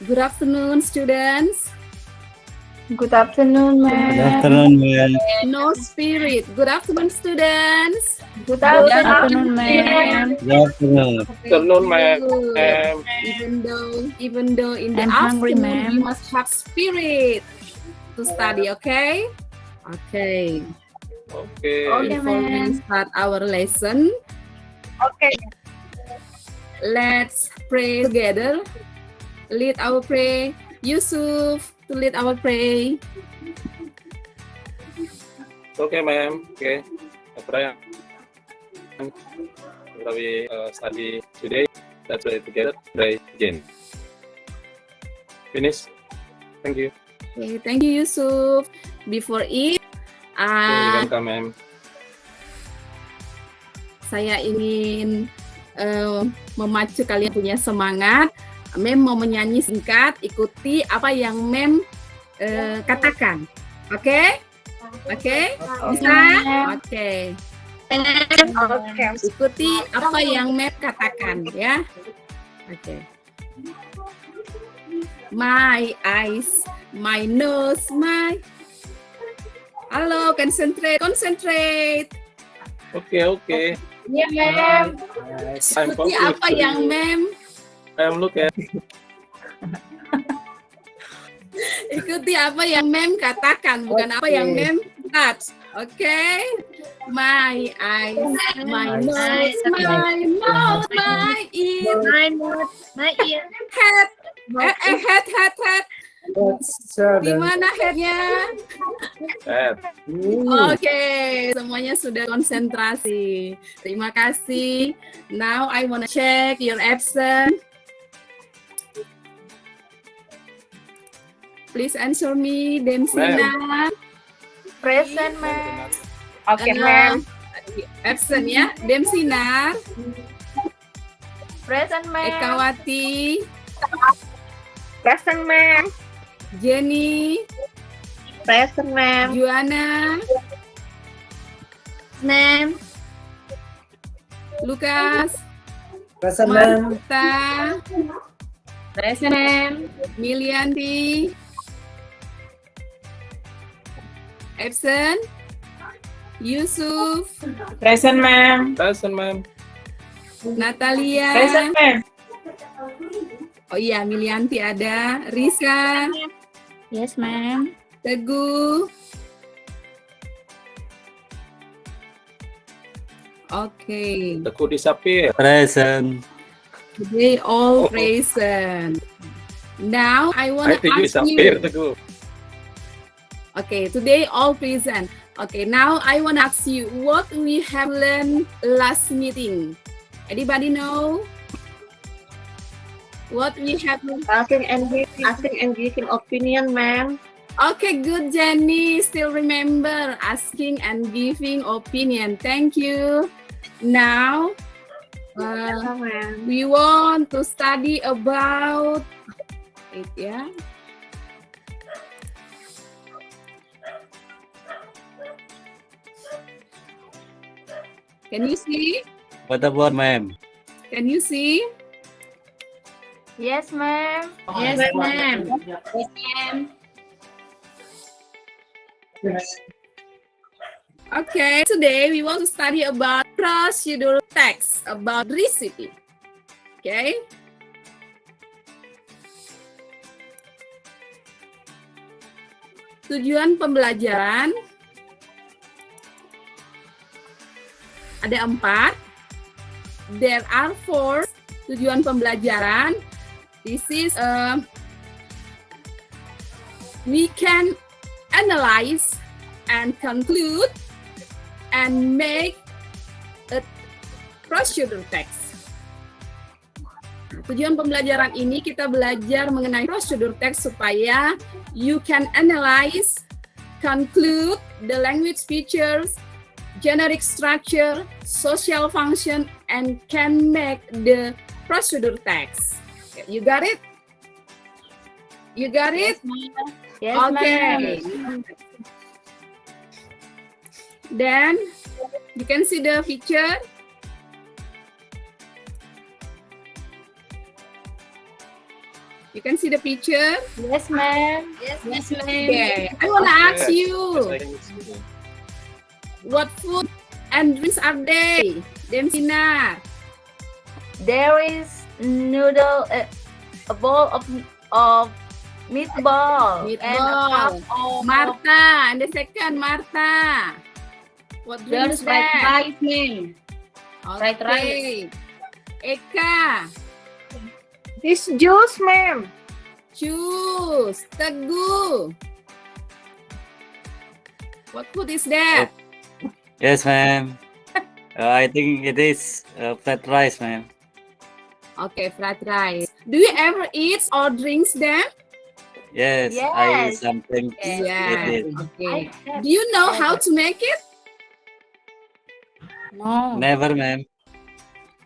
Good afternoon, students. Good afternoon, Good ma'am. afternoon, ma'am. No spirit. Good afternoon, students. Good afternoon, Good ma'am. afternoon. Afternoon, ma'am. Good. Even though in the I'm hungry, afternoon, we ma'am. must have spirit to study. Okay. Okay. Okay. Okay, Before we ma'am. start our lesson, Okay. let's pray together. Lead our pray. Yusuf to lead our pray. Okay, ma'am. Okay. Pray. We study today. Let's pray together. Pray again. Finish. Thank you. Okay, thank you, Yusuf. Before it, Welcome, ma'am. saya ingin memacu kalian punya semangat. Mem mau menyanyi singkat, ikuti apa yang Mem katakan. Oke? Oke? Bisa? Oke. Ikuti apa yang Mem katakan ya. Oke. My eyes, my nose, my. Halo, concentrate. Okay. Yeah, ma'am. I'm Ikuti apa yang Mem. I'm looking. Ikuti apa yang Mem katakan, bukan apa yang Mem touch. Oke? My eyes, my nose, my mouth, my ear, My ear. head. Head. Di mana headnya? Oke, semuanya sudah konsentrasi. Terima kasih. Now I wanna check your absent. Please answer me, Demsina. Present, ma'am. Okay, ma'am. Absent ya, Demsina, Present, ma'am. Ekawati, Present, ma'am. Jenny, Present, ma'am. Juana, Ma'am. Lukas, Present, ma'am. Marta, Present, ma'am. Milianti, absent, Yusuf, Present, ma'am. Present, ma'am. Natalia, ma'am. oh iya Milianti ada, Risa, Yes, ma'am. Teguh, okay, Teguh disappear. Present. they all Oh. present. Now I want I to think you ask disappear, you. Teguh. Okay, today all present. Okay, now I want to ask you what we have learned last meeting. Anybody know? What we have learned? Asking and giving opinion, ma'am. Okay, good, Jenny. Still remember asking and giving opinion. Thank you. Now, Ma'am. we want to study about it, yeah. Can you see? What about, ma'am? Can you see? Yes, ma'am. Yes, ma'am. Okay, today we want to study about procedural text about recipe. Okay. Tujuan pembelajaran ada 4. There are 4 tujuan pembelajaran. This is we can analyze and conclude and make a procedure text. Tujuan pembelajaran ini kita belajar mengenai procedure text supaya you can analyze, conclude the language features, generic structure, social function, and can make the procedure text. You got it? You got it? Yes, Okay. Then you can see the picture. You can see the picture. Yes, ma'am. Yes, ma'am. Okay. I want to ask Yes, you, I can see. what food and drinks are they? Demsina. There is noodle, a bowl of meatball, and a Meatball. cup of Martha, and the second Martha. What There's drinks fried that? rice, ma'am. Fried Okay. Eka, This juice, ma'am. Juice. Teguh. What food is that? Yes, ma'am. I think it is fried rice, ma'am. Okay, fried rice. Do you ever eat or drinks them? Yes, I Yes. something Yes. Yeah. eat it. Okay. Do you know how to make it? No. Never, ma'am.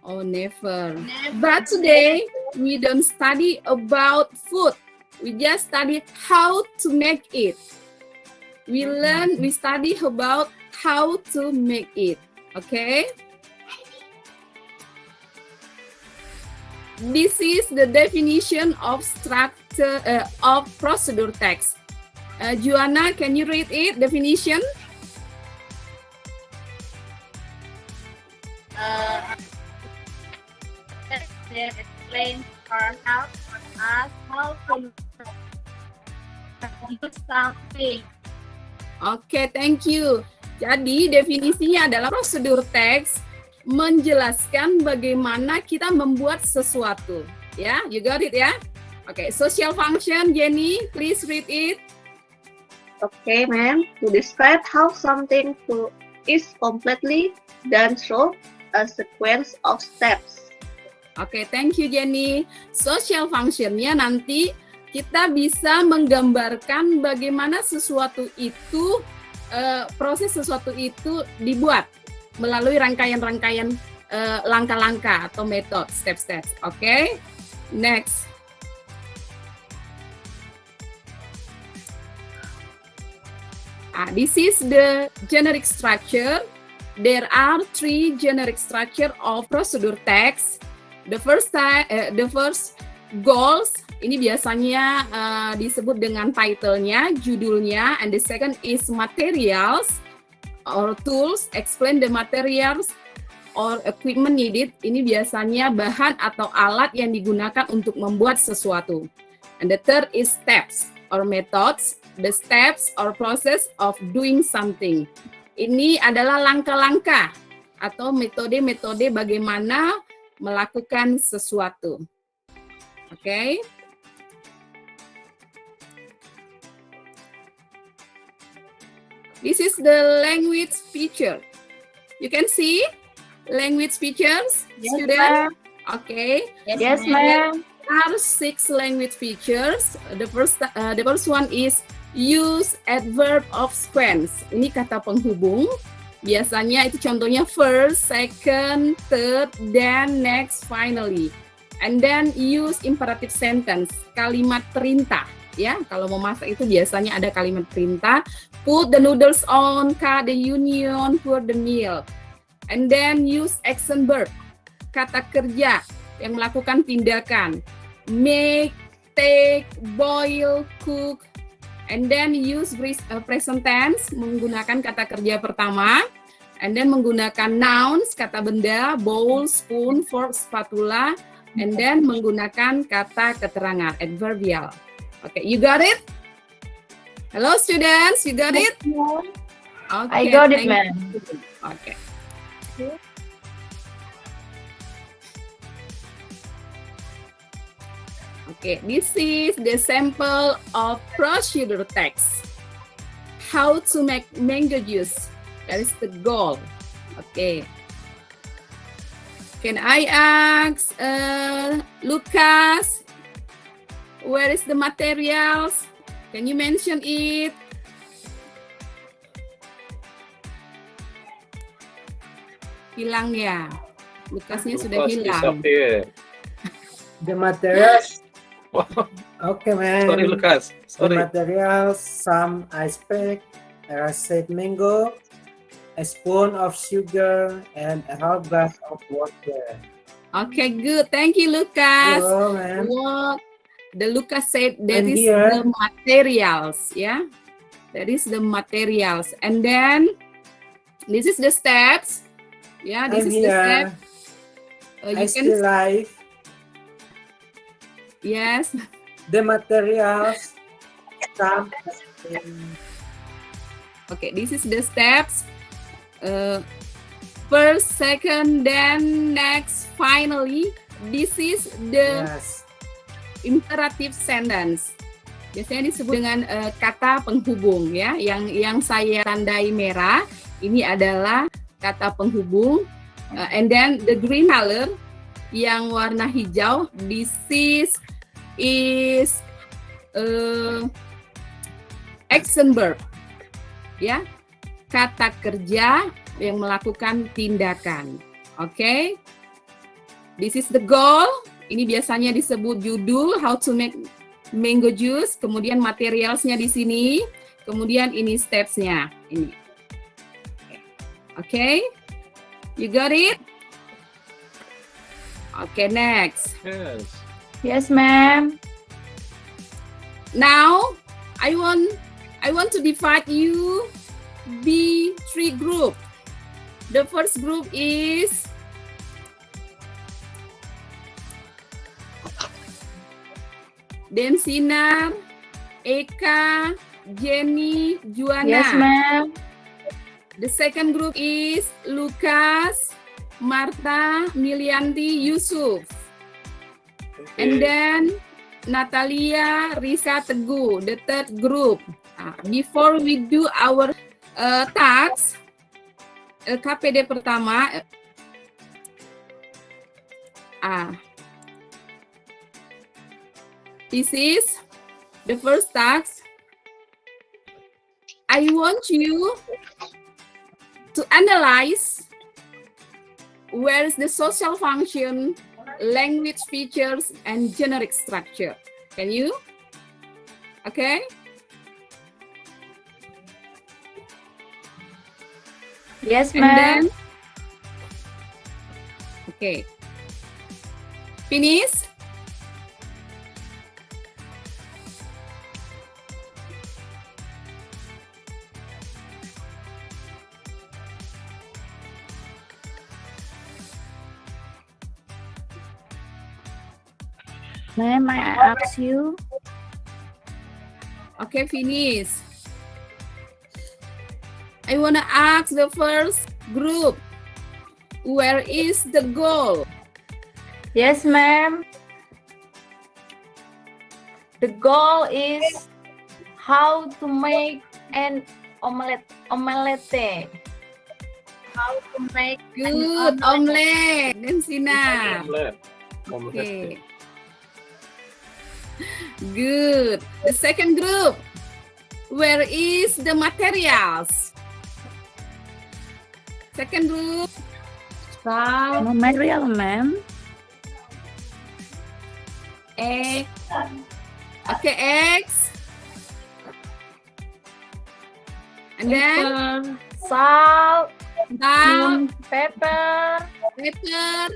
Oh, never. But today we don't study about food. We just study how to make it. We study about how to make it. Okay? This is the definition of structure of procedure text. Juana, can you read it? Definition? They explain for us how to do something. Oke, thank you. Jadi definisinya adalah prosedur teks menjelaskan bagaimana kita membuat sesuatu. Ya, you got it ya? Oke, social function, Jenny, please read it. Okay, ma'am. To describe how something is completely done through a sequence of steps. Oke, thank you Jenny. Social functionnya nanti kita bisa menggambarkan bagaimana sesuatu itu, proses sesuatu itu dibuat melalui rangkaian-rangkaian langkah-langkah atau metode, step-steps. Oke, next. This is the generic structure. There are 3 generic structure of procedure text. The first goals, ini biasanya disebut dengan title-nya, judulnya, and the second is materials or tools, explain the materials or equipment needed. Ini biasanya bahan atau alat yang digunakan untuk membuat sesuatu. And the third is steps or methods, the steps or process of doing something. Ini adalah langkah-langkah atau metode-metode bagaimana melakukan sesuatu. Okay. This is the language feature. You can see language features, Yes, students. ma'am. Okay. Yes, ma'am. There are 6 language features. The first one is use adverb of sequence. Ini kata penghubung. Biasanya itu contohnya first, second, third, then next, finally. And then use imperative sentence, kalimat perintah. Ya, kalau mau masak itu biasanya ada kalimat perintah. Put the noodles on, cut the onion, pour the milk. And then use action verb, kata kerja yang melakukan tindakan. Make, take, boil, cook. And then use present tense, menggunakan kata kerja pertama. And then menggunakan nouns, kata benda, bowl, spoon, fork, spatula. And then menggunakan kata keterangan, adverbial. Okay, you got it? Hello students, you got it? Okay, I got it, thank ma'am. you. Okay. Okay, this is the sample of procedure text. How to make mango juice. That is the goal. Okay. Can I ask Lucas, where is the materials? Can you mention it? Hilang ya. Lucasnya sudah Lucas hilang. disappear. The materials. Wow. Okay, man. Sorry, Lucas. The Sorry. materials: some ice pack, a roasted mango, a spoon of sugar, and a half glass of water. Okay, good. Thank you, Lucas. Hello, man. What The Lucas said that And is here- the materials, yeah. That is the materials. And then this is the steps. Yeah, this I'm is the step. here. You I can still like yes. the materials. Some Okay, this is the steps. First, second, then next, finally. This is the yes. imperative sentence. Biasanya disebut dengan kata penghubung ya. Yang saya tandai merah ini adalah kata penghubung. And then the green color yang warna hijau, this is action verb. Ya. Kata kerja yang melakukan tindakan. Oke. This is the goal. Ini biasanya disebut judul how to make mango juice, kemudian materialsnya di sini, kemudian ini steps-nya ini. Oke. You got it? Okay, next. Yes. Yes, ma'am. Now, I want to divide you be 3 group. The first group is Densinar, Eka, Jenny, Juana. Yes, ma'am. The second group is Lucas, Marta, Milianti, Yusuf. And then Natalia, Risa, Teguh, the third group. Before we do our tasks, KPD pertama, this is the first task. I want you to analyze where is the social function, language features, and generic structure. Can you? Okay. Yes, And ma'am. then, okay. Finish. Ma'am, may I ask you? Okay, finish. I wanna ask the first group, where is the goal? Yes, ma'am. The goal is how to make an omelette. How to make Good, omelette. Densina. Omelette. Okay. Good. The second group, where is the materials? Second group, No material, ma'am. X. Okay, X. And then Salt, salt, pepper, pepper,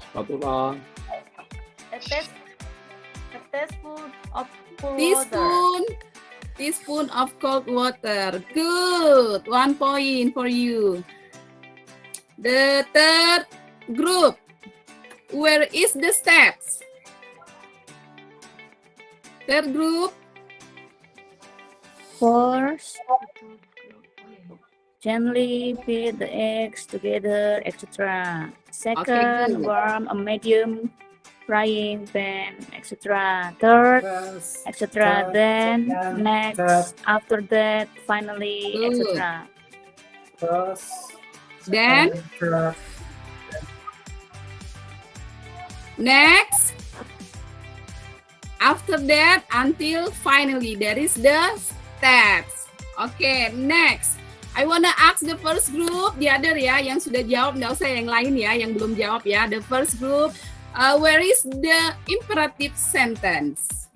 Spatula. a teaspoon of cool water. teaspoon of cold water. Good. 1 point for you. The third group, where is the steps? Third group, First, gently beat the eggs together, etc. Second, good. warm a medium frying pan, etc. Third, First, etc. third, Then second, next, third. after that, finally, Good. etc. first, then third, next. After that, until finally, that is the steps. Okay, next. I wanna ask the first group, the other ya, yang sudah jawab, nggak usah yang lain ya, yang belum jawab ya. The first group, where is the imperative sentence?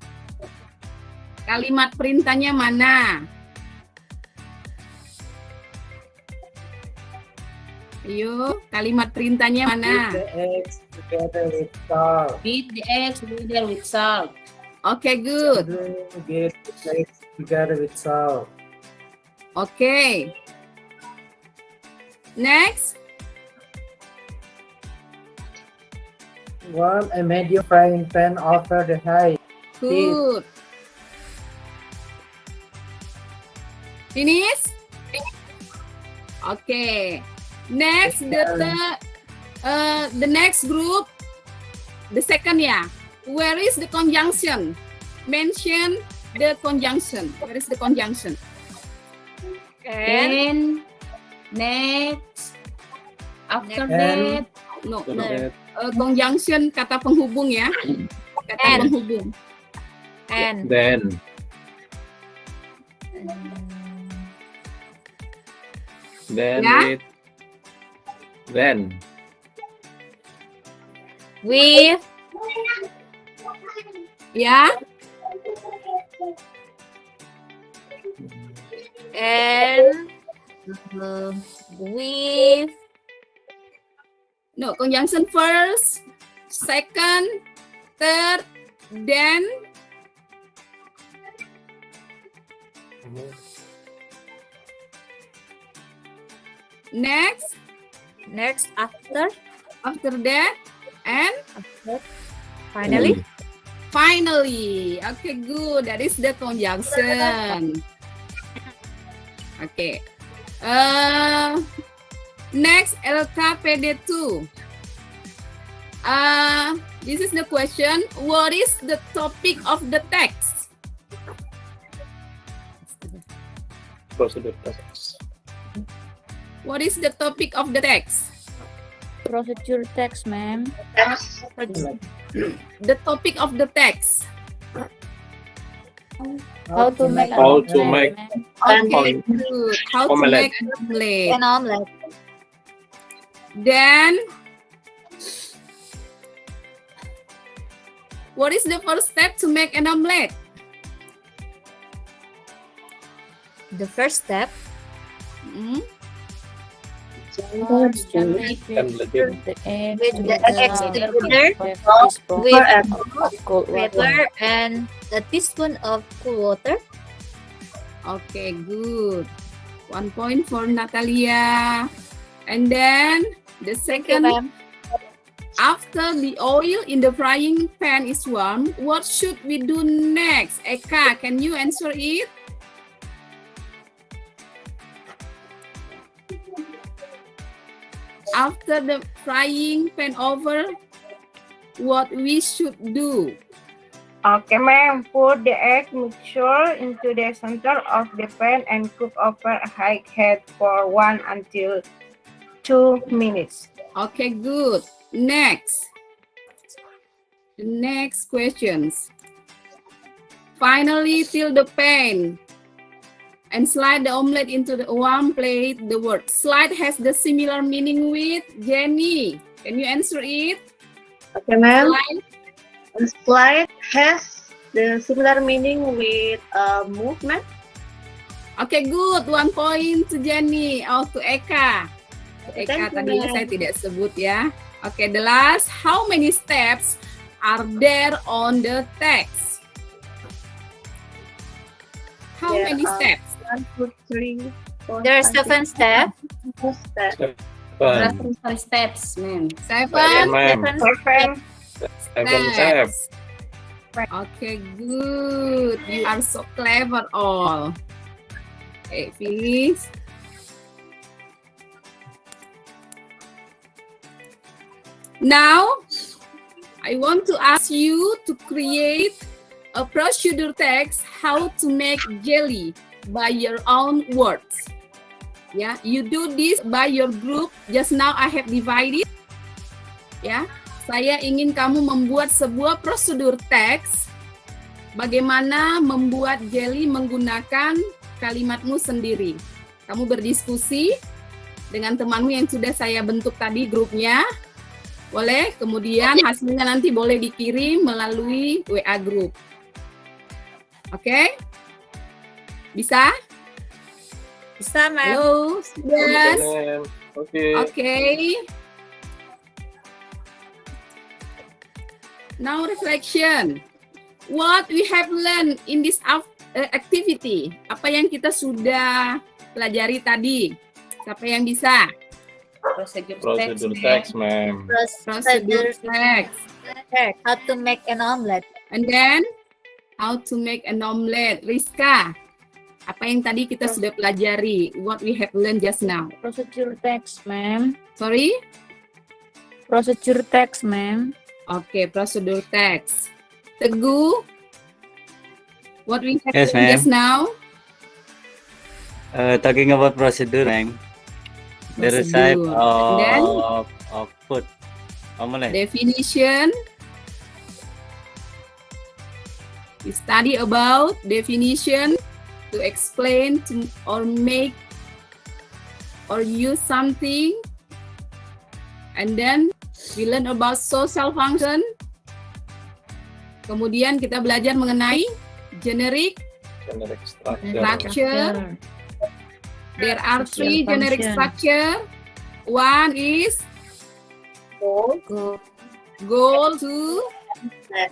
Kalimat perintahnya mana? Ayo, kalimat perintahnya mana? Beat the eggs together with salt. Beat the eggs together with salt. Oke, good. Children get the eggs together with salt. Oke. Next. Warm a medium frying pan over the high. Good. Finish? Okay. Next, the next group, the second ya. Where is the conjunction? Mention the conjunction. Where is the conjunction? And Next. After And- that. No, After no. that, Conjunction kata penghubung ya. Kata And. penghubung. and then Yeah. with then with Ya. and with No, conjunction first, second, third, then. Next, next after after that, and finally finally. Okay, good. That is the conjunction. Okay. Next, LKPD2. This is the question. What is the topic of the text? procedure tasks. What is the topic of the text? procedure text, ma'am. The topic of the text. How to make How to make Okay, good. How to Omelette. make an omelette. an omelette. Then, what is the first step to make an omelette? The first step Hmm? And let it the egg With the eggs together, with cold water Pepper and a teaspoon of cool water. Okay, good. 1 point for Natalia. And then the second, ma'am. after the oil in the frying pan is warm, what should we do next? Eka, can you answer it? After the frying pan over, what we should do? Okay, ma'am. Put the egg mixture into the center of the pan and cook over a high heat for 1 until 2 minutes. Okay, good. Next. The next questions. Finally, fill the pan and slide the omelette into the warm plate. The word slide has the similar meaning with Jenny. Can you answer it? Okay, ma'am. Slide. Slide has the similar meaning with movement. Okay, good. 1 point to Jenny. Oh, to Eka. Thank Eka you, tadi ma'am. saya tidak sebut ya. Okay, the last. How many steps are there on the text? How There many are steps? 1, 2, 3, 4, There are 5, 7 steps. 6, 7. Fun. Seven steps, ma'am. Seven. Ma'am. Perfect. Seven step. Steps. Okay, good. You are so clever all. Okay, finish. Now, I want to ask you to create a procedure text how to make jelly by your own words. Yeah, you do this by your group. Just now I have divided. Ya, saya ingin kamu membuat sebuah prosedur teks bagaimana membuat jelly menggunakan kalimatmu sendiri. Kamu berdiskusi dengan temanmu yang sudah saya bentuk tadi grupnya. Boleh, kemudian hasilnya nanti boleh dikirim melalui WA group. Oke? Bisa? Bisa, ma'am. Halo, yes. Ma'am. Okay. Okay. Now reflection. What we have learned in this activity. Apa yang kita sudah pelajari tadi? Siapa yang bisa? Procedure Procedure text, text, ma'am. Procedure text. How to make an omelette. And then how to make an omelette. Rizka, apa yang tadi kita sudah pelajari? What we have learned just now. Procedure text, ma'am. Sorry? Procedure text, ma'am. Okay, procedure text. Teguh, what we have Yes, learned ma'am. just now. Talking about procedure, ma'am. The recipe Procedure. And then of food. Omelette. definition. We study about definition to explain to or make or use something. And then we learn about social function. Kemudian kita belajar mengenai generic Generic structure. structure. There are Social 3 generic function. structure. One is Go. goal, 2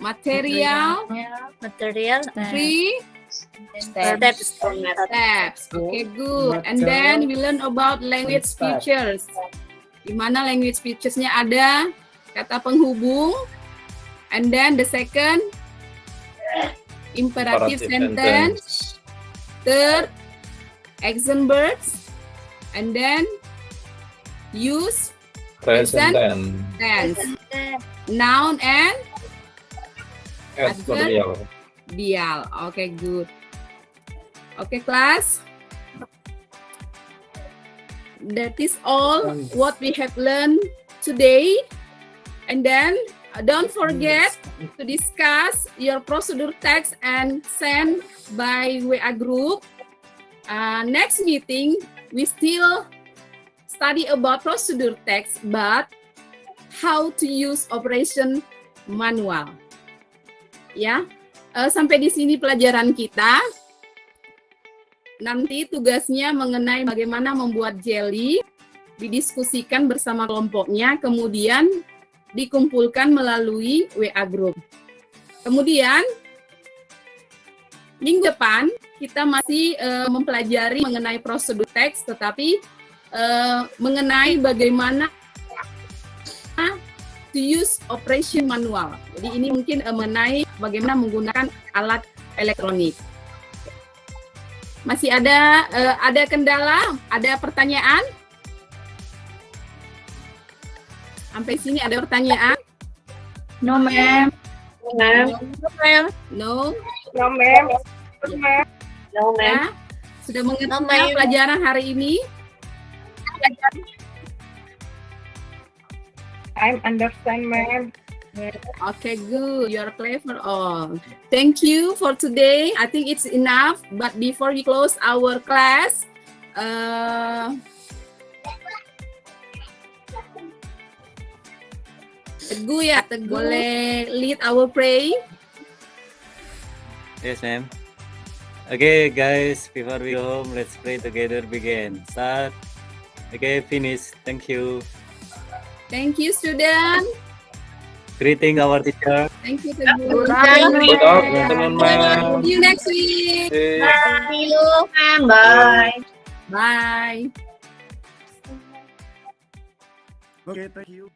material, Material. 3 Steps. steps. Okay, good. And then we learn about language Steps. features. Di mana language features-nya ada kata penghubung. And then the second imperative sentence. Third, accent verbs. And then use Present tense. tense. Noun and Adverbial. dial. Okay, good. Okay, class. That is all what we have learned today. And then don't forget to discuss your procedure text and send by WA group. Next meeting, we still study about procedure text, but how to use operation manual. Ya, sampai di sini pelajaran kita. Nanti tugasnya mengenai bagaimana membuat jelly didiskusikan bersama kelompoknya, kemudian dikumpulkan melalui WA group. Kemudian minggu depan kita masih mempelajari mengenai prosedur teks, tetapi mengenai bagaimana to use operation manual. Jadi ini mungkin mengenai bagaimana menggunakan alat elektronik. Masih ada kendala, ada pertanyaan? Sampai sini ada pertanyaan? No, ma'am. Ma'am. No? No, ma'am. No, ma'am. No, ma'am. Ya? Sudah mengerti No, ma'am. pelajaran hari ini? I understand, ma'am. Okay, good. You are clever all. Thank you for today. I think it's enough. But before we close our class, Teguh ya, Teguh boleh lead our pray. Yes, ma'am. Okay, guys, before we go home, let's pray together. Begin. Start. Okay, finish. Thank you. Thank you, student. Greeting our teacher. Thank you, Teguh. Good afternoon, ma'am. See you next week. See See you, ma'am. Bye. Bye. Okay, thank you.